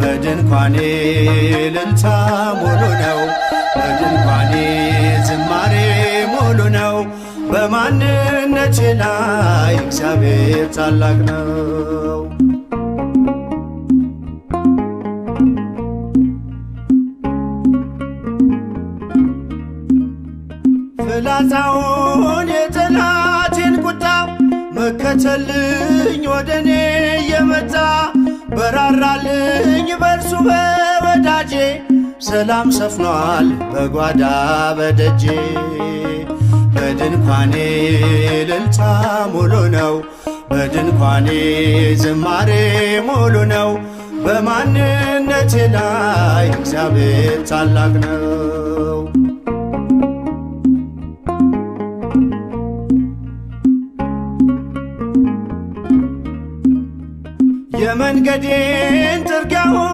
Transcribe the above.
በድንኳኔ እልልታ ሙሉ ነው። በድንኳኔ ዝማሬ ሙሉ ነው። በማንነቴ ላይ እግዚአብሔር ታላቅ ነው። ፍላጻውን የጠላቴን ቁጣ መከተልኝ ወደኔ የመጣ በራራልኝ በርሱ በወዳጄ ሰላም ሰፍኗል በጓዳ በደጄ። በድንኳኔ እልልታ ሙሉ ነው። በድንኳኔ ዝማሬ ሙሉ ነው። በማንነቴ ላይ እግዚአብሔር ታላቅ ነው። የመንገዴን ጥርጊያው